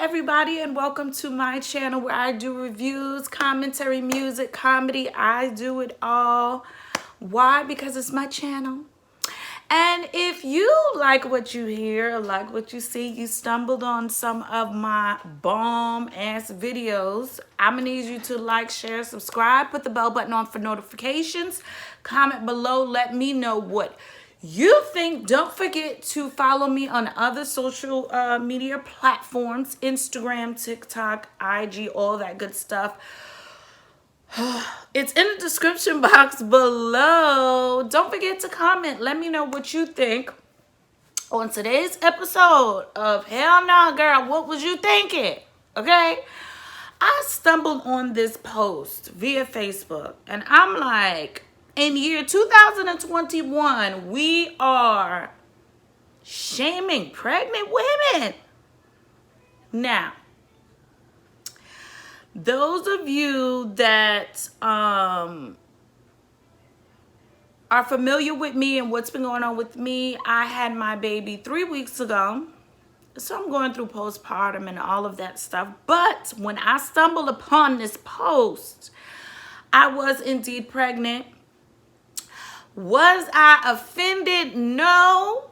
everybody, and welcome to my channel where I do reviews, commentary, music, comedy. I do it all. Why? Because it's my channel. And if you like what you hear, like what you see, you stumbled on some of my bomb ass videos, I'm gonna need you to like, share, subscribe, put the bell button on for notifications, comment below, let me know what you think. Don't forget to follow me on other social media platforms, Instagram, TikTok, IG, all that good stuff. It's in the description box below. Don't forget to comment. Let me know what you think on today's episode of Hell Nah Girl, What Was You Thinking? Okay? I stumbled on this post via Facebook, and I'm like, in year 2021, we are shaming pregnant women. Now, those of you that are familiar with me and what's been going on with me, I had my baby 3 weeks ago. So I'm going through postpartum and all of that stuff. But when I stumbled upon this post, I was indeed pregnant. Was I offended? No.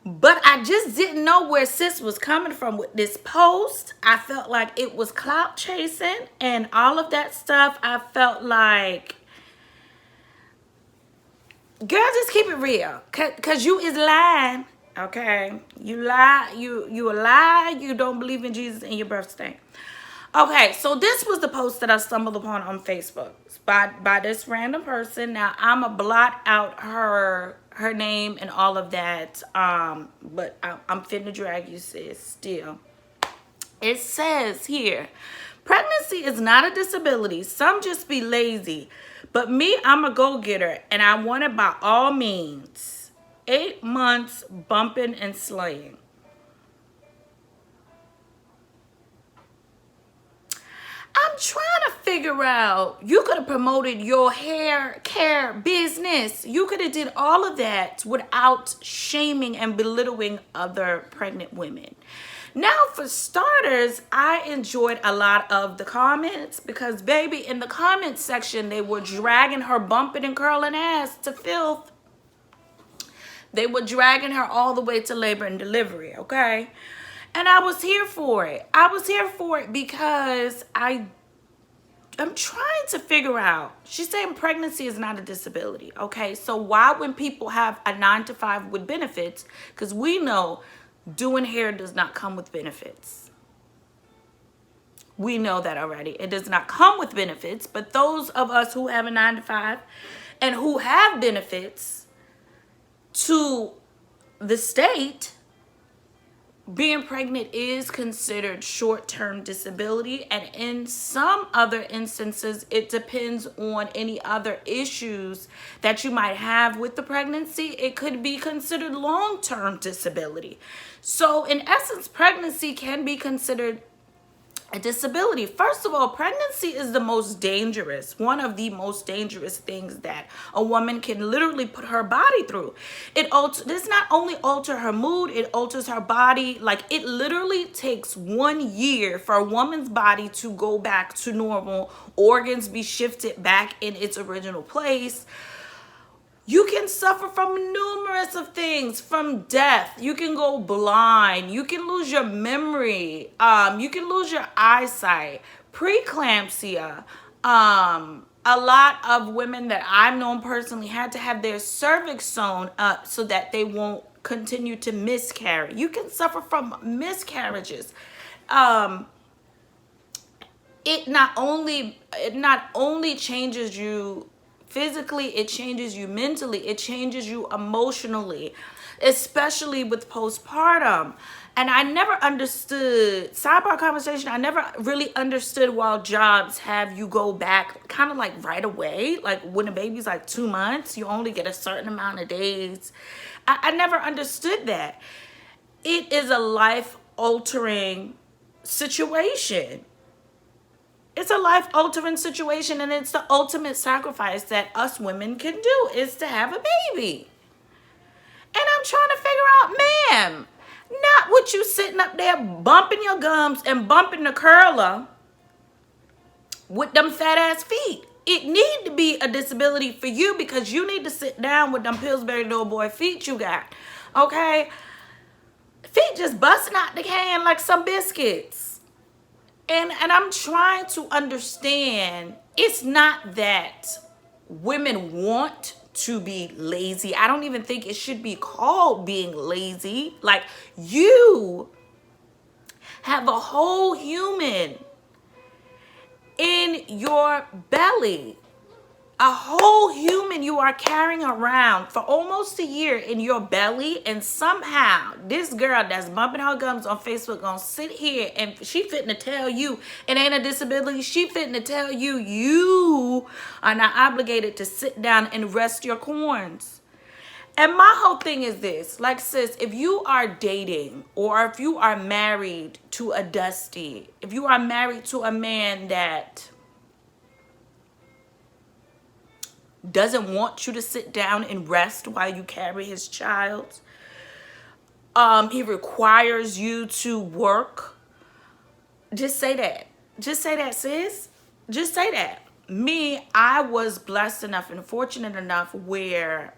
But I just didn't know where sis was coming from with this post. I felt like it was clout chasing and all of that stuff. I felt like, girl, just keep it real. Cause you is lying. Okay. You lie. You a lie. You don't believe in Jesus and your birthday. Okay, so this was the post that I stumbled upon on Facebook by this random person. Now I'ma blot out her name and all of that. But I'm finna drag you, sis. Still, it says here, pregnancy is not a disability. Some just be lazy, but me, I'm a go-getter, and I want it by all means. 8 months bumping and slaying. I'm trying to figure out, you could have promoted your hair care business. You could have did all of that without shaming and belittling other pregnant women. Now, for starters, I enjoyed a lot of the comments because, baby, in the comments section, they were dragging her bumping and curling ass to filth. They were dragging her all the way to labor and delivery, okay? And I was here for it. I was here for it because I'm trying to figure out. She's saying pregnancy is not a disability, okay? So why, when people have a 9-to-5 with benefits, because we know doing hair does not come with benefits. We know that already. It does not come with benefits, but those of us who have a 9-to-5 and who have benefits to the state, being pregnant is considered short-term disability, and in some other instances, it depends on any other issues that you might have with the pregnancy. It could be considered long-term disability. So in essence, pregnancy can be considered a disability. First of all, pregnancy is the most dangerous, one of the most dangerous things that a woman can literally put her body through. This not only alter her mood, it alters her body. Like, it literally takes 1 year for a woman's body to go back to normal, organs be shifted back in its original place. You can suffer from numerous of things, from death. You can go blind. You can lose your memory. You can lose your eyesight. Preeclampsia. A lot of women that I've known personally had to have their cervix sewn up so that they won't continue to miscarry. You can suffer from miscarriages. It not only changes you physically, it changes you mentally, it changes you emotionally, especially with postpartum. And I never understood, sidebar conversation, I never really understood why jobs have you go back kind of like right away. Like when a baby's like 2 months, you only get a certain amount of days. I never understood that. It is a life-altering situation. It's a life-altering situation, and it's the ultimate sacrifice that us women can do, is to have a baby. And I'm trying to figure out, ma'am, Not with you sitting up there bumping your gums and bumping the curler with them fat ass feet. It need to be a disability for you because you need to sit down with them Pillsbury Doughboy feet you got. Okay? Feet just busting out the can like some biscuits. And I'm trying to understand, it's not that women want to be lazy. I don't even think it should be called being lazy. Like, you have a whole human in your belly. A whole human you are carrying around for almost a year in your belly, and somehow this girl that's bumping her gums on Facebook gonna sit here and she fitting to tell you it ain't a disability. She fitting to tell you you are not obligated to sit down and rest your corns. And my whole thing is this, like, sis, if you are dating or if you are married to a dusty, if you are married to a man that doesn't want you to sit down and rest while you carry his child, he requires you to work, just say that. Just say that, sis. Just say that. Me, I was blessed enough and fortunate enough where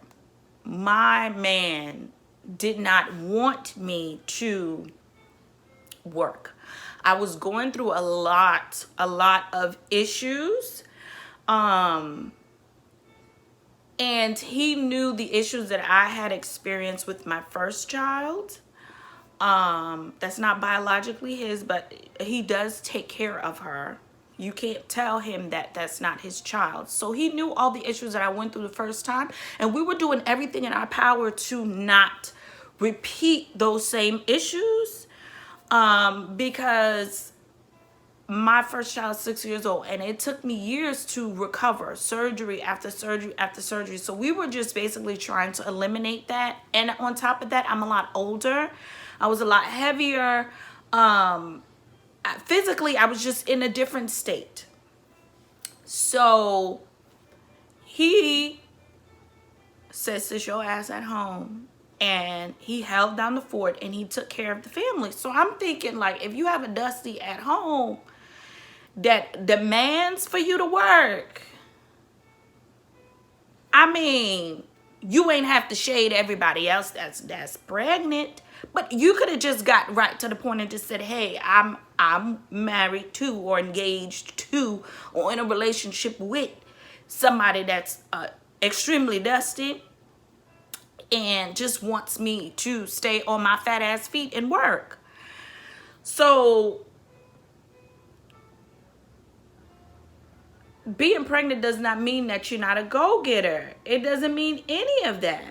my man did not want me to work. I was going through a lot of issues. And he knew the issues that I had experienced with my first child. That's not biologically his, but he does take care of her. You can't tell him that that's not his child. So he knew all the issues that I went through the first time. And we were doing everything in our power to not repeat those same issues. Because my first child is 6 years old, and it took me years to recover, surgery after surgery after surgery. So we were just basically trying to eliminate that. And on top of that, I'm a lot older. I was a lot heavier. Physically, I was just in a different state. So he said, "Sit your ass at home." And he held down the fort and he took care of the family. So I'm thinking, like, if you have a dusty at home that demands for you to work, I mean, you ain't have to shade everybody else that's pregnant, but you could have just got right to the point and just said, "Hey, I'm married to or engaged to or in a relationship with somebody that's extremely dusty and just wants me to stay on my fat ass feet and work." So being pregnant does not mean that you're not a go-getter. It doesn't mean any of that.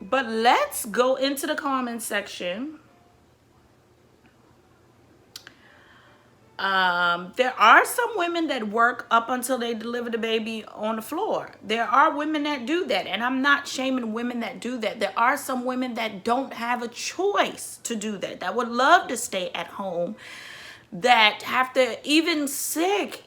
But let's go into the comment section. There are some women that work up until they deliver the baby on the floor. There are women that do that, and I'm not shaming women that do that. There are some women that don't have a choice to do that, that would love to stay at home, that have to, even sick,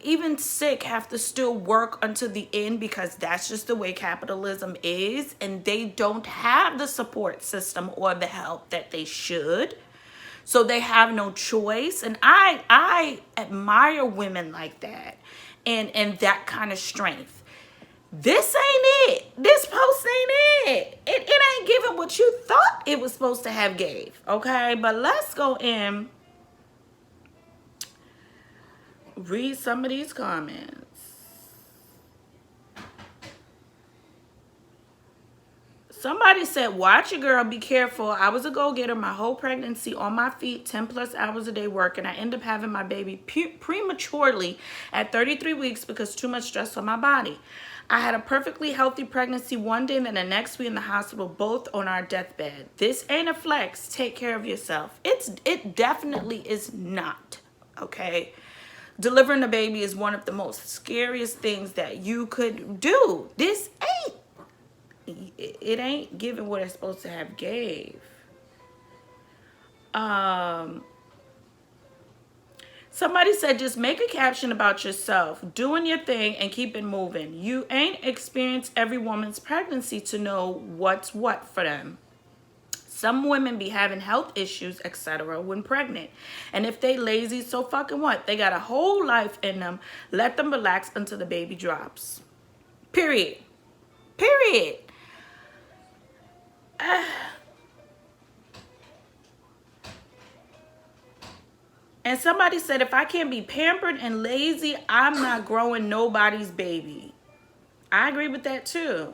have to still work until the end because that's just the way capitalism is, and they don't have the support system or the help that they should. So they have no choice. And I admire women like that and that kind of strength. This ain't it. This post ain't it. It ain't giving what you thought it was supposed to have gave. Okay, but let's go in, read some of these comments. Somebody said, "Watch your girl, be careful. I was a go-getter my whole pregnancy, on my feet, 10 plus hours a day working. I ended up having my baby prematurely at 33 weeks because too much stress on my body. I had a perfectly healthy pregnancy one day and then the next week in the hospital, both on our deathbed. This ain't a flex. Take care of yourself." It definitely is not, okay? Delivering a baby is one of the most scariest things that you could do. It ain't giving what it's supposed to have gave. Somebody said, "Just make a caption about yourself, doing your thing and keep it moving. You ain't experienced every woman's pregnancy to know what's what for them." Some women be having health issues, etc. when pregnant. And if they lazy, so fucking what? They got a whole life in them. Let them relax until the baby drops. Period. Period. And somebody said, if I can't be pampered and lazy, I'm not growing nobody's baby. I agree with that too.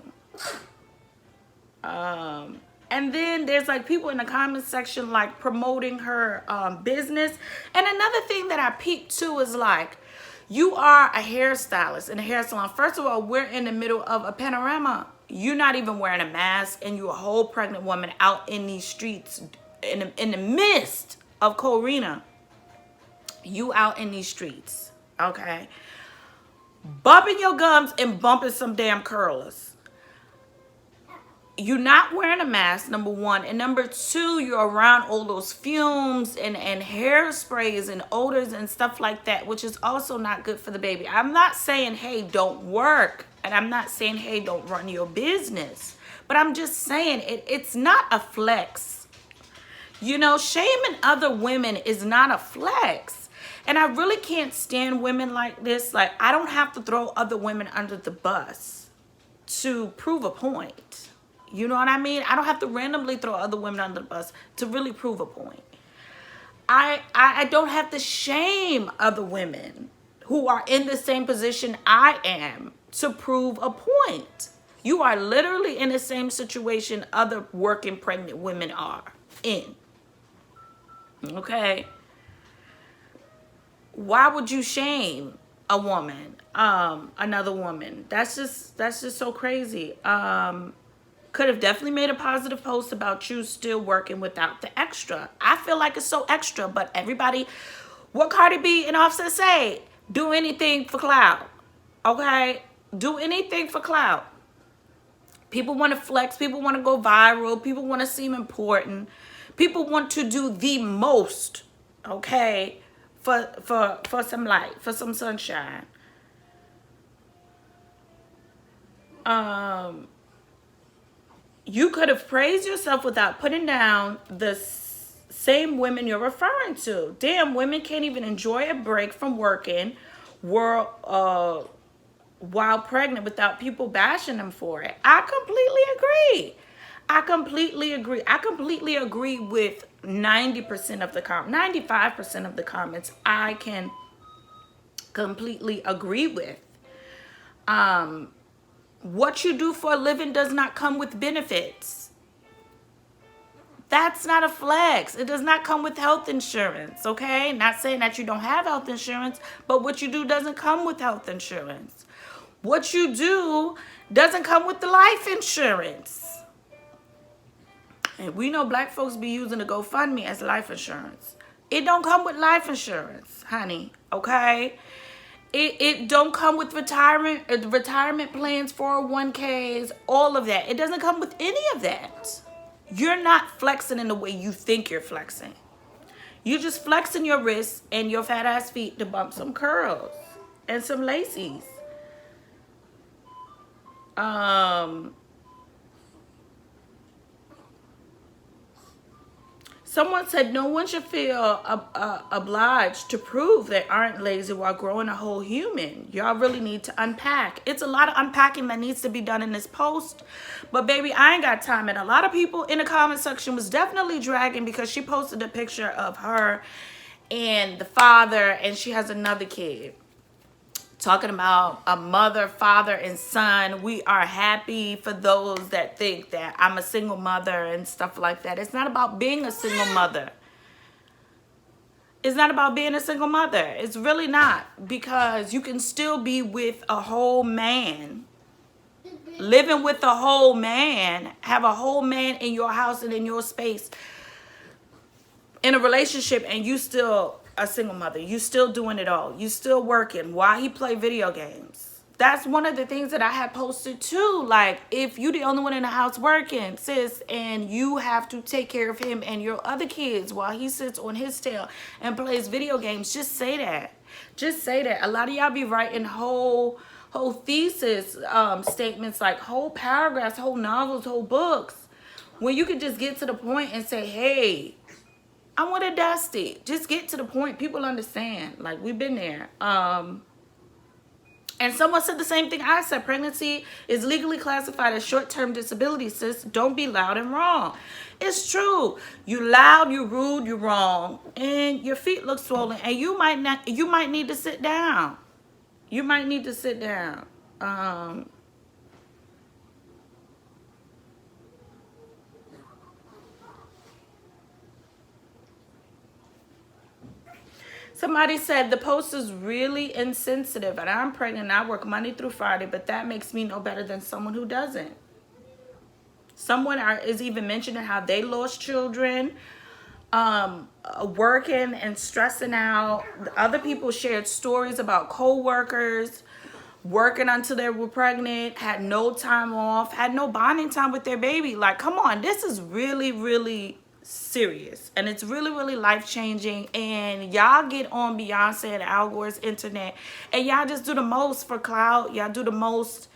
And then there's like people in the comment section like promoting her business. And another thing that I peeped too is like, you are a hairstylist in a hair salon. First of all, we're in the middle of a panorama. You're not even wearing a mask, and you're a whole pregnant woman out in these streets in the midst of Corina. You out in these streets, okay? Bumping your gums and bumping some damn curlers. You're not wearing a mask, number one. And number two, you're around all those fumes and hairsprays and odors and stuff like that, which is also not good for the baby. I'm not saying, hey, don't work. And I'm not saying, hey, don't run your business. But I'm just saying it's not a flex. You know, shaming other women is not a flex. And I really can't stand women like this. Like, I don't have to throw other women under the bus to prove a point. You know what I mean? I don't have to randomly throw other women under the bus to really prove a point. I don't have to shame other women who are in the same position I am to prove a point. You are literally in the same situation other working pregnant women are in. Okay? Why would you shame a woman, another woman? That's just so crazy. Could have definitely made a positive post about you still working without the extra. I feel like it's so extra, but everybody, what Cardi B and Offset say, do anything for clout. Okay? Do anything for clout. People want to flex. People want to go viral. People want to seem important. People want to do the most, okay, for some light, for some sunshine. You could have praised yourself without putting down the same women you're referring to. Damn, women can't even enjoy a break from working while pregnant without people bashing them for it. I completely agree. I completely agree with 90% of the 95% of the comments. I can completely agree with. What you do for a living does not come with benefits. That's not a flex. It does not come with health insurance, okay? Not saying that you don't have health insurance, but what you do doesn't come with health insurance. What you do doesn't come with the life insurance. And we know black folks be using the GoFundMe as life insurance. It don't come with life insurance, honey, okay? It don't come with retirement plans, 401ks, all of that. It doesn't come with any of that. You're not flexing in the way you think you're flexing. You're just flexing your wrists and your fat ass feet to bump some curls and some lacies. Someone said no one should feel obliged to prove they aren't lazy while growing a whole human. Y'all really need to unpack. It's a lot of unpacking that needs to be done in this post. But baby, I ain't got time. And a lot of people in the comment section was definitely dragging because she posted a picture of her and the father, and she has another kid. Talking about a mother, father, and son. We are happy for those that think that I'm a single mother and stuff like that. It's not about being a single mother. It's not about being a single mother. It's really not. Because you can still be with a whole man. Living with a whole man. Have a whole man in your house and in your space. In a relationship, and you still a single mother. You still doing it all. You still working while he play video games. That's one of the things that I had posted too. Like, if you the only one in the house working, sis, and you have to take care of him and your other kids while he sits on his tail and plays video games, just say that. Just say that. A lot of y'all be writing whole thesis statements, like whole paragraphs, whole novels, whole books, when you could just get to the point and say, hey, I want a Dusty. Just get to the point. People understand. Like, we've been there. And someone said the same thing I said. Pregnancy is legally classified as short-term disability, sis. Don't be loud and wrong. It's true. You loud, you rude, you wrong, and your feet look swollen, and you might need to sit down. You might need to sit down. Somebody said the post is really insensitive, and I'm pregnant. I work Monday through Friday, but that makes me no better than someone who doesn't. Someone is even mentioning how they lost children, working and stressing out. Other people shared stories about co-workers working until they were pregnant, had no time off, had no bonding time with their baby. Like, come on, this is really, really serious, and it's really, really life-changing. And y'all get on Beyonce and Al Gore's internet, and y'all just do the most for clout. Y'all do the most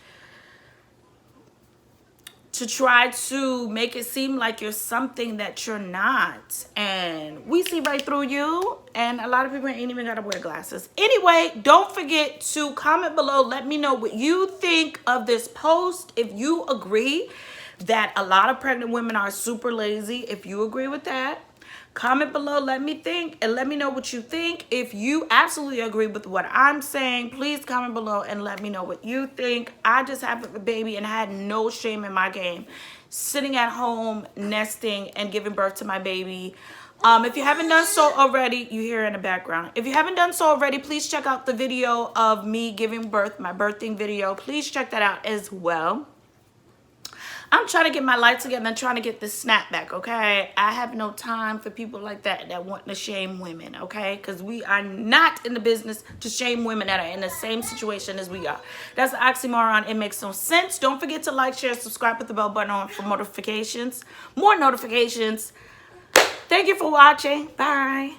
to try to make it seem like you're something that you're not. And we see right through you. And a lot of people ain't even got to wear glasses. Anyway, don't forget to comment below. Let me know what you think of this post. If you agree that a lot of pregnant women are super lazy. If you agree with that, comment below, let me think, and let me know what you think. If you absolutely agree with what I'm saying, please comment below and let me know what you think. I just had a baby and I had no shame in my game. Sitting at home, nesting, and giving birth to my baby. If you haven't done so already, you hear in the background. If you haven't done so already, please check out the video of me giving birth, my birthing video. Please check that out as well. I'm trying to get my life together and trying to get this snap back, okay? I have no time for people like that want to shame women, okay? Because we are not in the business to shame women that are in the same situation as we are. That's an oxymoron. It makes no sense. Don't forget to like, share, subscribe, put the bell button on for notifications. More notifications. Thank you for watching. Bye.